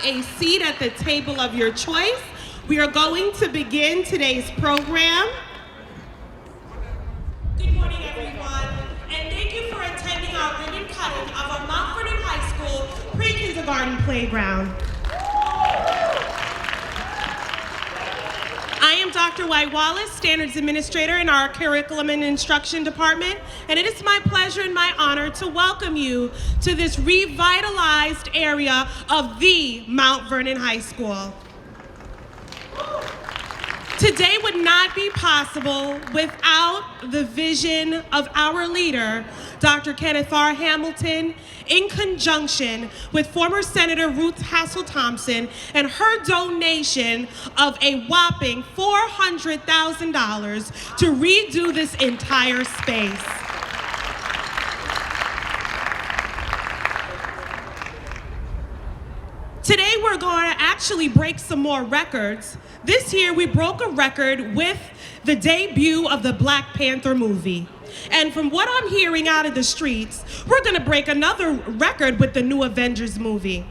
a seat at the table of your choice. We are going to begin today's program. Good morning, everyone, and thank you for attending our ribbon cutting of our Mount Vernon High School pre-kindergarten playground. I am Dr. White Wallace, Standards Administrator in our Curriculum and Instruction Department, and it is my pleasure and my honor to welcome you to this revitalized area of the Mount Vernon High School. Today would not be possible without the vision of our leader, Dr. Kenneth R. Hamilton, in conjunction with former Senator Ruth Hassel Thompson and her donation of a whopping $400,000 to redo this entire space. Today we're going to actually break some more records. This year we broke a record with the debut of the Black Panther movie. And from what I'm hearing out of the streets, we're gonna break another record with the new Avengers movie.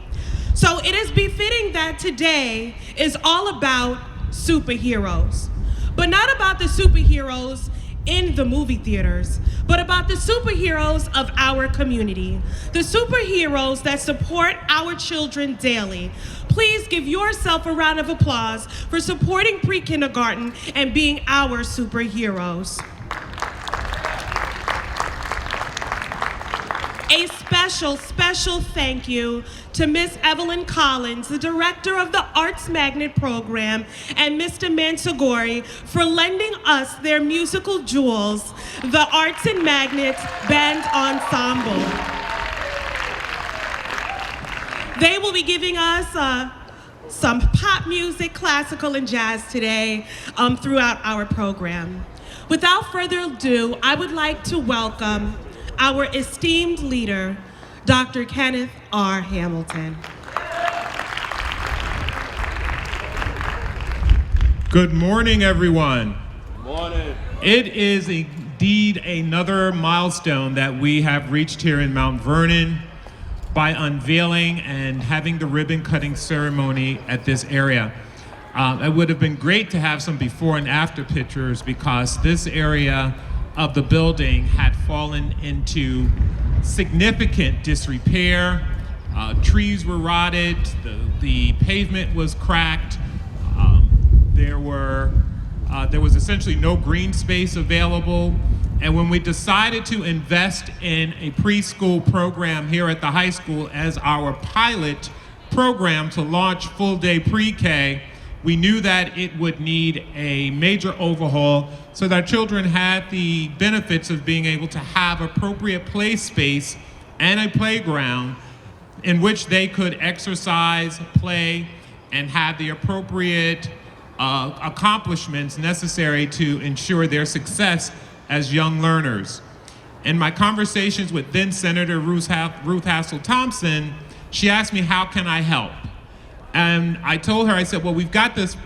So it is befitting that today is all about superheroes. But not about the superheroes in the movie theaters, but about the superheroes of our community, the superheroes that support our children daily. Please give yourself a round of applause for supporting pre-kindergarten and being our superheroes. A special thank you to Miss Evelyn Collins, the director of the Arts Magnet program, and Mr. Mansagori for lending us their musical jewels, the Arts and Magnets Band Ensemble. They will be giving us some pop music, classical, and jazz today throughout our program. Without further ado, I would like to welcome our esteemed leader, Dr. Kenneth R. Hamilton. Good morning, everyone. Good morning. It is indeed another milestone that we have reached here in Mount Vernon by unveiling and having the ribbon cutting ceremony at this area. It would have been great to have some before and after pictures because this area of the building had fallen into significant disrepair. Trees were rotted, the pavement was cracked. There was essentially no green space available. And when we decided to invest in a preschool program here at the high school as our pilot program to launch full-day pre-K, we knew that it would need a major overhaul so that children had the benefits of being able to have appropriate play space and a playground in which they could exercise, play, and have the appropriate accomplishments necessary to ensure their success as young learners. In my conversations with then Senator Ruth Hassel Thompson, she asked me, how can I help? And I told her, I said, well, we've got this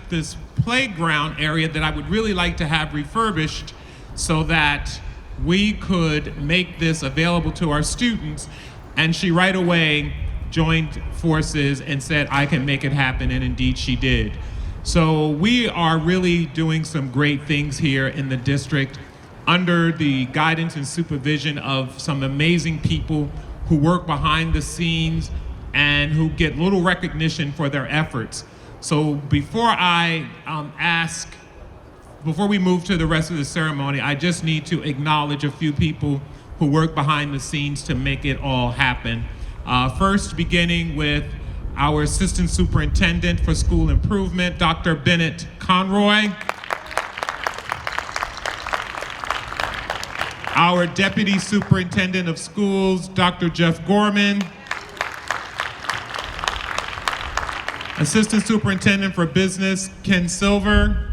playground area that I would really like to have refurbished so that we could make this available to our students. And she right away joined forces and said, I can make it happen, and indeed she did. So we are really doing some great things here in the district under the guidance and supervision of some amazing people who work behind the scenes and who get little recognition for their efforts. So before we move to the rest of the ceremony, I just need to acknowledge a few people who work behind the scenes to make it all happen. First, beginning with our Assistant Superintendent for School Improvement, Dr. Bennett Conroy. Our Deputy Superintendent of Schools, Dr. Jeff Gorman. Assistant Superintendent for Business, Ken Silver.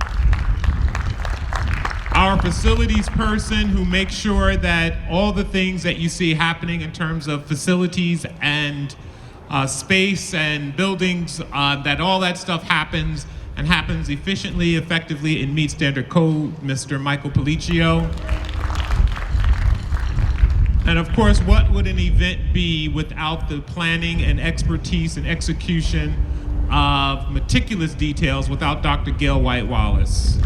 Our facilities person who makes sure that all the things that you see happening in terms of facilities and space and buildings, that all that stuff happens and happens efficiently, effectively, and meets standard code, Mr. Michael Policio. And of course, what would an event be without the planning and expertise and execution of meticulous details without Dr. Gail White-Wallace?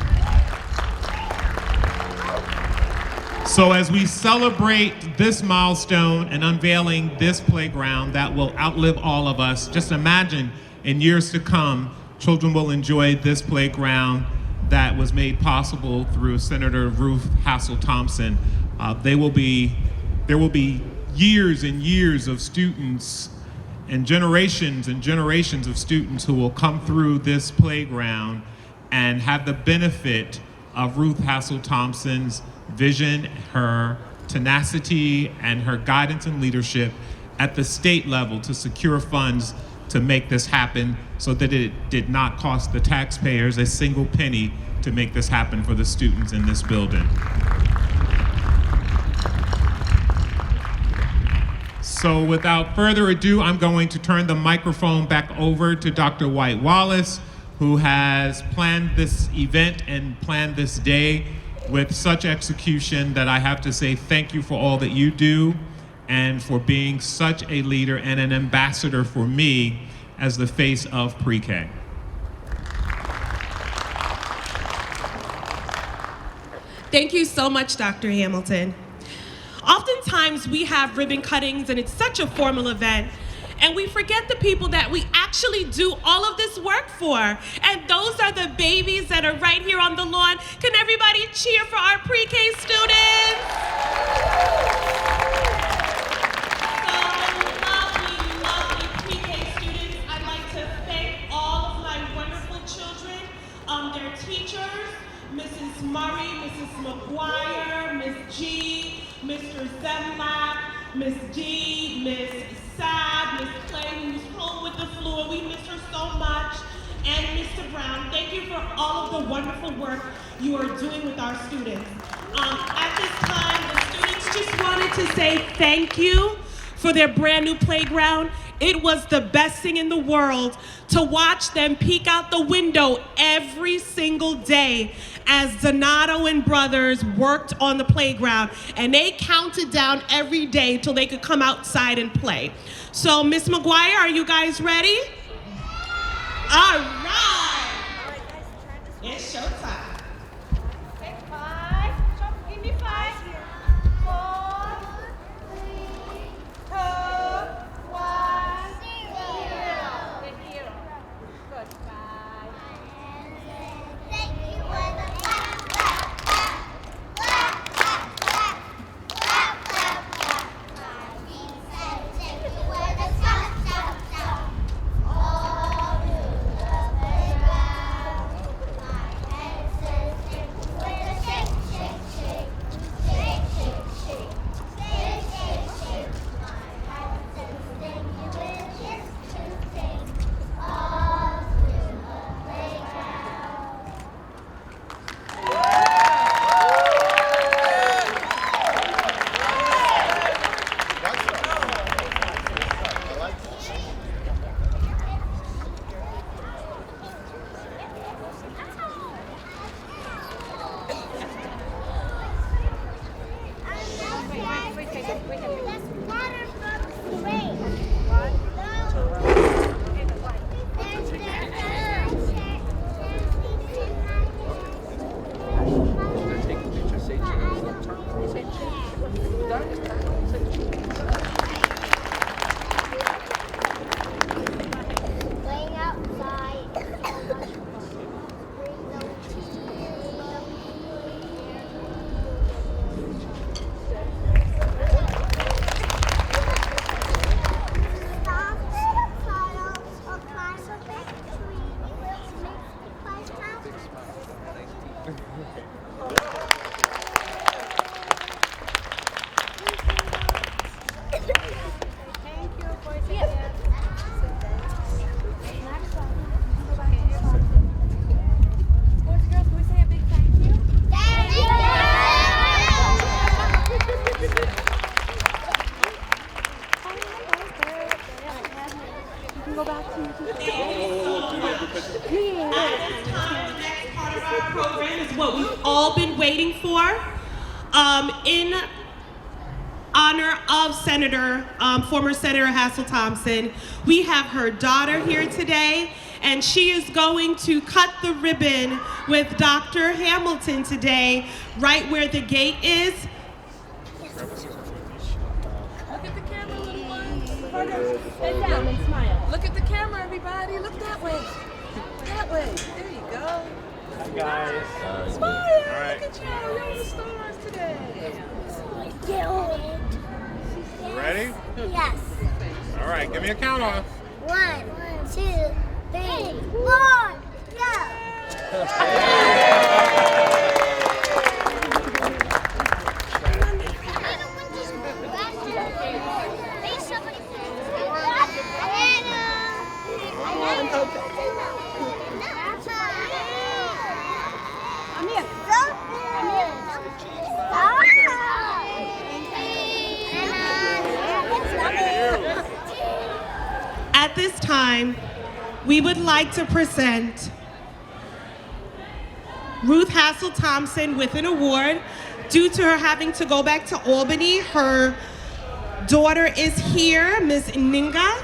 So as we celebrate this milestone and unveiling this playground that will outlive all of us, just imagine in years to come, children will enjoy this playground that was made possible through Senator Ruth Hassel Thompson. There will be years and years of students and generations of students who will come through this playground and have the benefit of Ruth Hassel Thompson's vision, her tenacity, and her guidance and leadership at the state level to secure funds to make this happen so that it did not cost the taxpayers a single penny to make this happen for the students in this building. So without further ado, I'm going to turn the microphone back over to Dr. White-Wallace, who has planned this event and planned this day with such execution that I have to say thank you for all that you do and for being such a leader and an ambassador for me as the face of pre-K. Thank you so much, Dr. Hamilton. Oftentimes we have ribbon cuttings and it's such a formal event, and we forget the people that we actually do all of this work for. And those are the babies that are right here on the lawn. Can everybody cheer for our pre-K students? all of the wonderful work you are doing with our students. At this time, the students just wanted to say thank you for their brand new playground. It was the best thing in the world to watch them peek out the window every single day as Donato and brothers worked on the playground, and they counted down every day till they could come outside and play. So, Miss McGuire, are you guys ready? All right. It's showtime. Take 5. Give me 5. 4, 3, 2, 1, 0. Thank you. Good. Bye. Thank you for the program is what we've all been waiting for. In honor of former Senator Hassel Thompson, we have her daughter here today, and she is going to cut the ribbon with Dr. Hamilton today, right where the gate is. Look at the camera, little one. Head down and smile. Look at the camera, everybody. Look that way. That way. There you go. Hi, guys. Smile. All right. Look at you. You're the stars today. You ready? Yes. All right, give me a count off. 1, 2, 3, 4, go. At this time, we would like to present Ruth Hassel Thompson with an award. Due to her having to go back to Albany, her daughter is here, Ms. Injinga,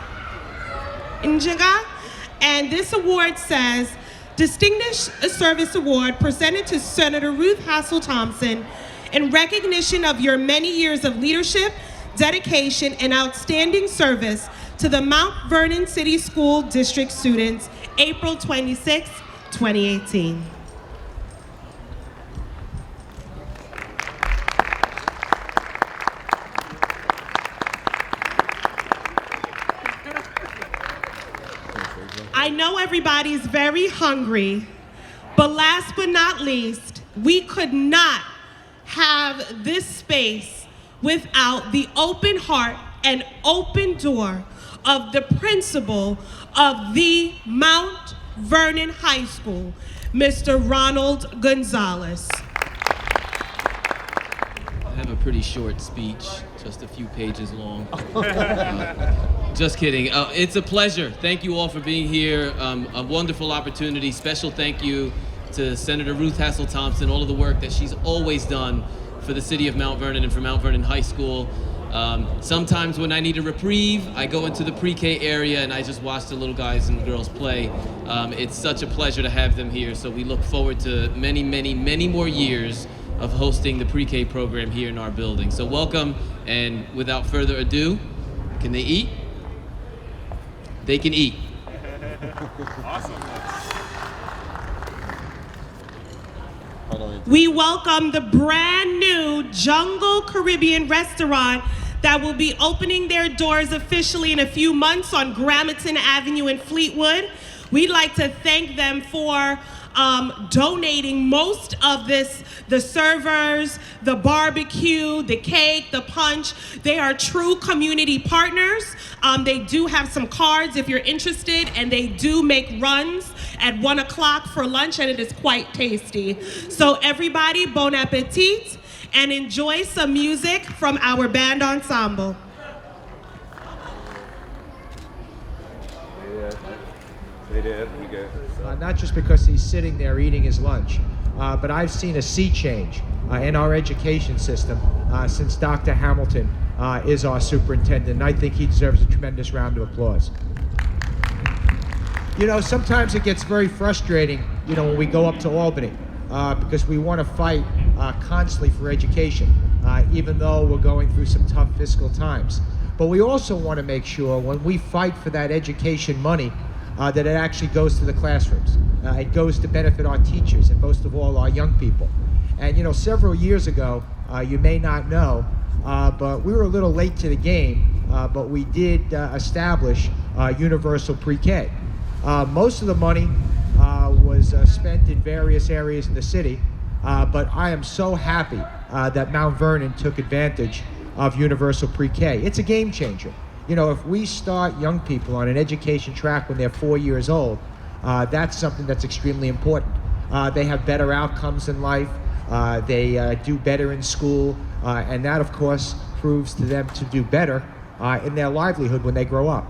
and this award says, Distinguished Service Award presented to Senator Ruth Hassel Thompson in recognition of your many years of leadership, dedication, and outstanding service to the Mount Vernon City School District students, April 26, 2018. I know everybody's very hungry, but last but not least, we could not have this space without the open heart and open door of the principal of the Mount Vernon High School, Mr. Ronald Gonzalez. I have a pretty short speech, just a few pages long. Just kidding. It's a pleasure. Thank you all for being here. A wonderful opportunity. Special thank you to Senator Ruth Hassel Thompson, all of the work that she's always done for the city of Mount Vernon and for Mount Vernon High School. Sometimes when I need a reprieve, I go into the pre-K area and I just watch the little guys and girls play. It's such a pleasure to have them here, so we look forward to many, many, many more years of hosting the pre-K program here in our building. So welcome, and without further ado, can they eat? They can eat. Awesome. We welcome the brand new Jungle Caribbean restaurant that will be opening their doors officially in a few months on Gramerton Avenue in Fleetwood. We'd like to thank them for donating most of this, the servers, the barbecue, the cake, the punch. They are true community partners. They do have some cards if you're interested, and they do make runs at 1 o'clock for lunch, and it is quite tasty. So everybody, bon appetit, and enjoy some music from our band ensemble. They did. You good? Not just because he's sitting there eating his lunch, but I've seen a sea change in our education system since Dr. Hamilton is our superintendent, and I think he deserves a tremendous round of applause. You know, sometimes it gets very frustrating, you know, when we go up to Albany, because we want to fight constantly for education, even though we're going through some tough fiscal times. But we also want to make sure when we fight for that education money, that it actually goes to the classrooms. It goes to benefit our teachers and most of all our young people. And you know, several years ago, you may not know, but we were a little late to the game, but we did establish universal pre-K. Most of the money was spent in various areas in the city, but I am so happy that Mount Vernon took advantage of universal pre-K. It's a game changer. You know, if we start young people on an education track when they're 4 years old, that's something that's extremely important. They have better outcomes in life, they do better in school, and that of course proves to them to do better in their livelihood when they grow up.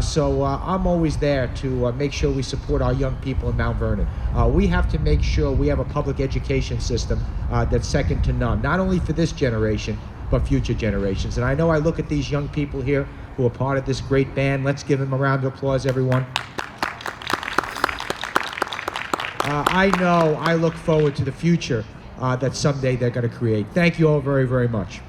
So I'm always there to make sure we support our young people in Mount Vernon. We have to make sure we have a public education system that's second to none, not only for this generation, but future generations. And I know I look at these young people here who are part of this great band. Let's give them a round of applause, everyone. I know I look forward to the future that someday they're going to create. Thank you all very, very much.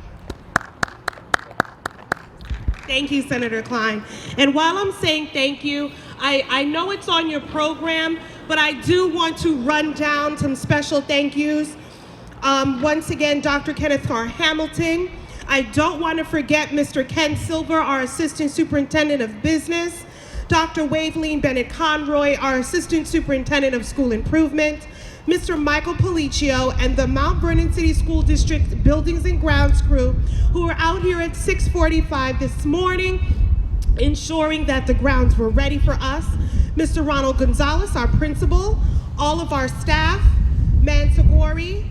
Thank you, Senator Klein. And while I'm saying thank you, I know it's on your program, but I do want to run down some special thank yous. Once again, Dr. Kenneth R. Hamilton. I don't want to forget Mr. Ken Silver, our Assistant Superintendent of Business. Dr. Waveline Bennett Conroy, our Assistant Superintendent of School Improvement. Mr. Michael Policio and the Mount Vernon City School District Buildings and Grounds crew who were out here at 6:45 this morning, ensuring that the grounds were ready for us. Mr. Ronald Gonzalez, our principal, all of our staff, Mansagori,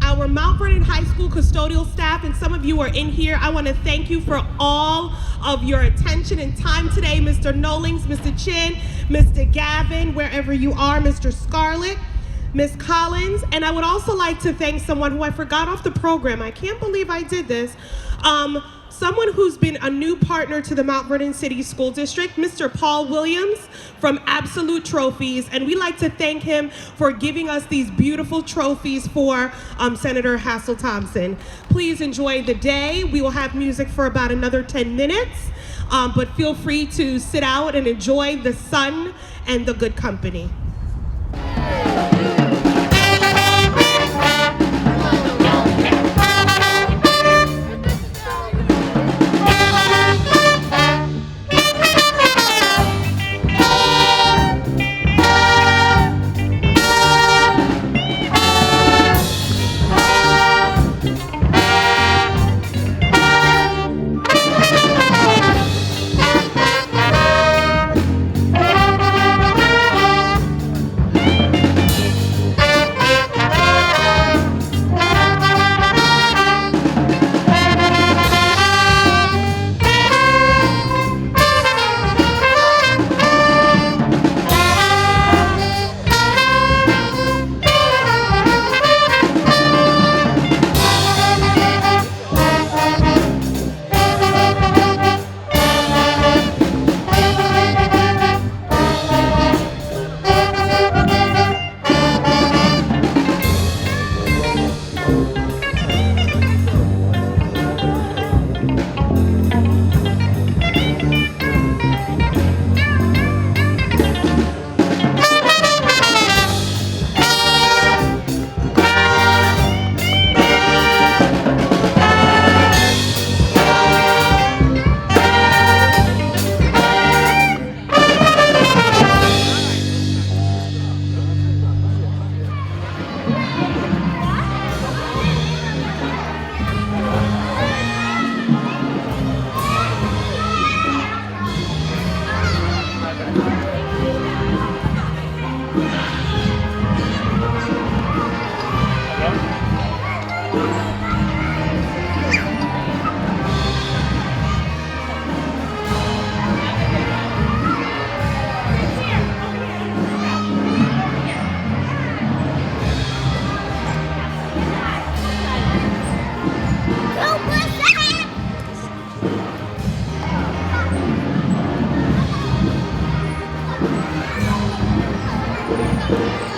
our Mount Vernon High School custodial staff, and some of you are in here. I want to thank you for all of your attention and time today. Mr. Nolings, Mr. Chin, Mr. Gavin, wherever you are, Mr. Scarlett, Ms. Collins, and I would also like to thank someone who I forgot off the program. I can't believe I did this. Someone who's been a new partner to the Mount Vernon City School District, Mr. Paul Williams from Absolute Trophies, and we'd like to thank him for giving us these beautiful trophies for Senator Hassel Thompson. Please enjoy the day. We will have music for about another 10 minutes, but feel free to sit out and enjoy the sun and the good company. Thank you.